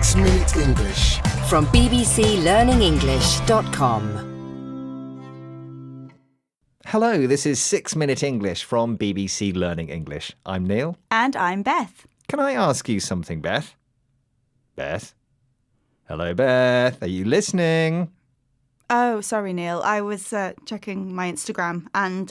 6 Minute English from bbclearningenglish.com. Hello, this is 6 Minute English from BBC Learning English. I'm Neil. And I'm Beth. Can I ask you something, Beth? Beth? Hello, Beth. Are you listening? Oh, sorry, Neil. I was checking my Instagram and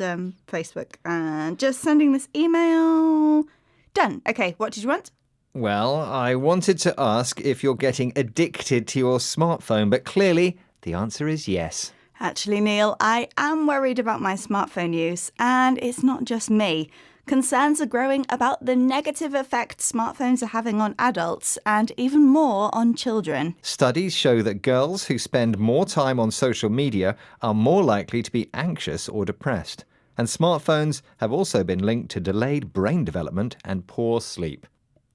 Facebook and just sending this email. Done. Okay, what did you want? Well, I wanted to ask if you're getting addicted to your smartphone, but clearly the answer is yes. Actually, Neil, I am worried about my smartphone use, and it's not just me. Concerns are growing about the negative effect smartphones are having on adults and even more on children. Studies show that girls who spend more time on social media are more likely to be anxious or depressed. And smartphones have also been linked to delayed brain development and poor sleep.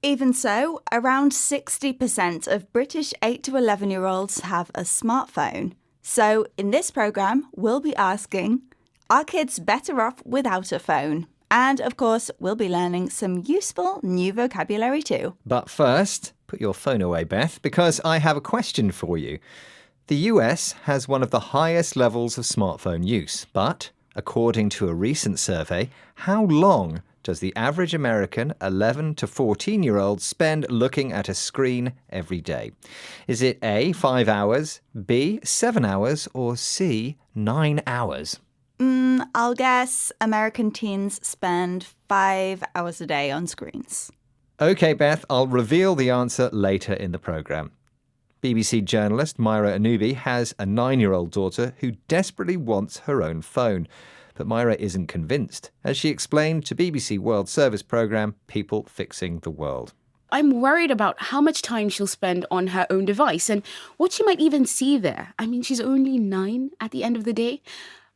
Even so, around 60% of British 8 to 11-year-olds have a smartphone. So, in this programme, we'll be asking, are kids better off without a phone? And, of course, we'll be learning some useful new vocabulary too. But first, put your phone away, Beth, because I have a question for you. The US has one of the highest levels of smartphone use, but according to a recent survey, how long does the average American 11 to 14-year-old spend looking at a screen every day? Is it A, 5 hours, B, 7 hours, or C, 9 hours? I'll guess American teens spend 5 hours a day on screens. OK, Beth, I'll reveal the answer later in the programme. BBC journalist Myra Anubi has a 9-year-old daughter who desperately wants her own phone. But Myra isn't convinced, as she explained to BBC World Service programme People Fixing the World. I'm worried about how much time she'll spend on her own device and what she might even see there. I mean, she's only 9 at the end of the day.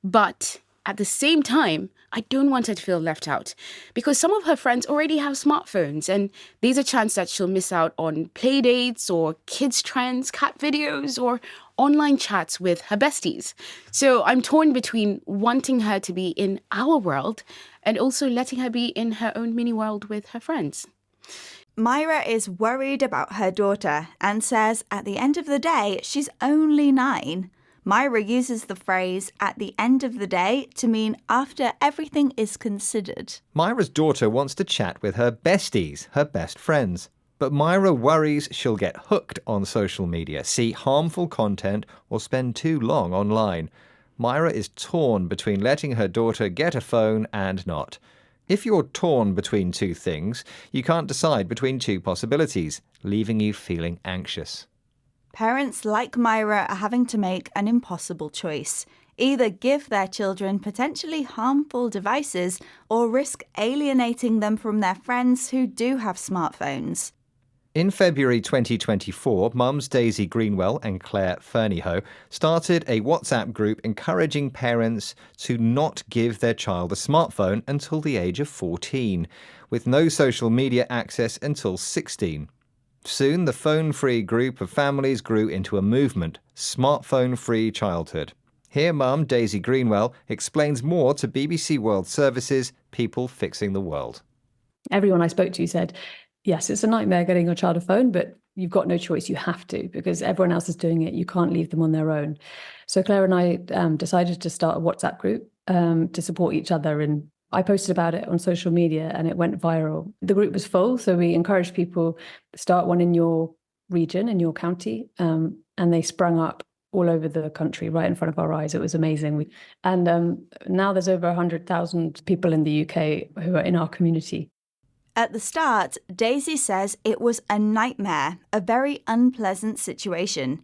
But at the same time, I don't want her to feel left out because some of her friends already have smartphones and there's a chance that she'll miss out on play dates or kids' trends, cat videos, or online chats with her besties. So I'm torn between wanting her to be in our world and also letting her be in her own mini world with her friends. Myra is worried about her daughter and says at the end of the day, she's only 9. Myra uses the phrase at the end of the day to mean after everything is considered. Myra's daughter wants to chat with her besties, her best friends. But Myra worries she'll get hooked on social media, see harmful content, or spend too long online. Myra is torn between letting her daughter get a phone and not. If you're torn between two things, you can't decide between two possibilities, leaving you feeling anxious. Parents like Myra are having to make an impossible choice. Either give their children potentially harmful devices or risk alienating them from their friends who do have smartphones. In February 2024, mums Daisy Greenwell and Claire Fernyhough started a WhatsApp group encouraging parents to not give their child a smartphone until the age of 14, with no social media access until 16. Soon, the phone-free group of families grew into a movement, Smartphone-Free Childhood. Here, mum Daisy Greenwell explains more to BBC World Service's People Fixing the World. Everyone I spoke to said, yes, it's a nightmare getting your child a phone, but you've got no choice. You have to, because everyone else is doing it. You can't leave them on their own. So Claire and I decided to start a WhatsApp group to support each other. And I posted about it on social media and it went viral. The group was full, so we encouraged people to start one in your region, in your county, and they sprung up all over the country, right in front of our eyes. It was amazing. And now there's over 100,000 people in the UK who are in our community. At the start, Daisy says it was a nightmare, a very unpleasant situation.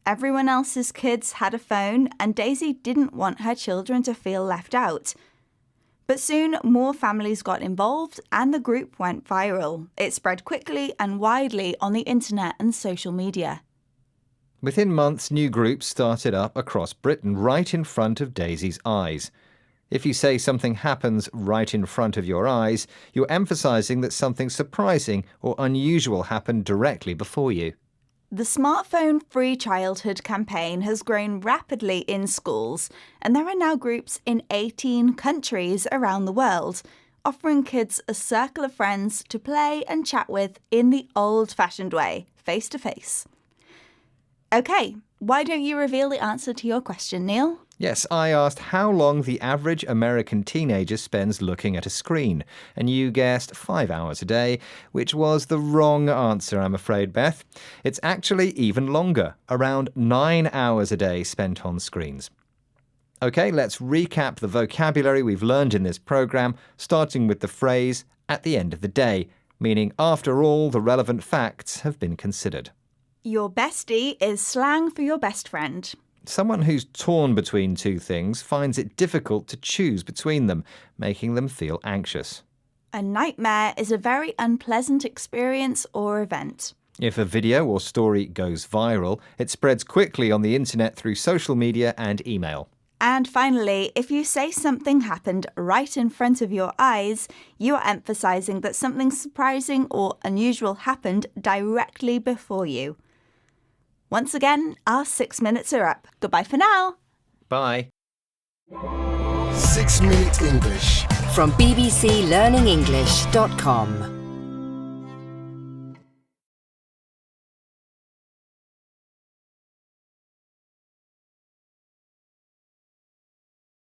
Everyone else's kids had a phone and Daisy didn't want her children to feel left out. But soon more families got involved and the group went viral. It spread quickly and widely on the internet and social media. Within months, new groups started up across Britain right in front of Daisy's eyes. If you say something happens right in front of your eyes, you're emphasising that something surprising or unusual happened directly before you. The Smartphone Free Childhood campaign has grown rapidly in schools, and there are now groups in 18 countries around the world, offering kids a circle of friends to play and chat with in the old-fashioned way, face to face. Okay, why don't you reveal the answer to your question, Neil? Yes, I asked how long the average American teenager spends looking at a screen, and you guessed 5 hours a day, which was the wrong answer, I'm afraid, Beth. It's actually even longer, around 9 hours a day spent on screens. Okay, let's recap the vocabulary we've learned in this program, starting with the phrase at the end of the day, meaning after all the relevant facts have been considered. Your bestie is slang for your best friend. Someone who's torn between two things finds it difficult to choose between them, making them feel anxious. A nightmare is a very unpleasant experience or event. If a video or story goes viral, it spreads quickly on the internet through social media and email. And finally, if you say something happened right in front of your eyes, you are emphasizing that something surprising or unusual happened directly before you. Once again, our 6 minutes are up. Goodbye for now. Bye. 6 Minute English from bbclearningenglish.com.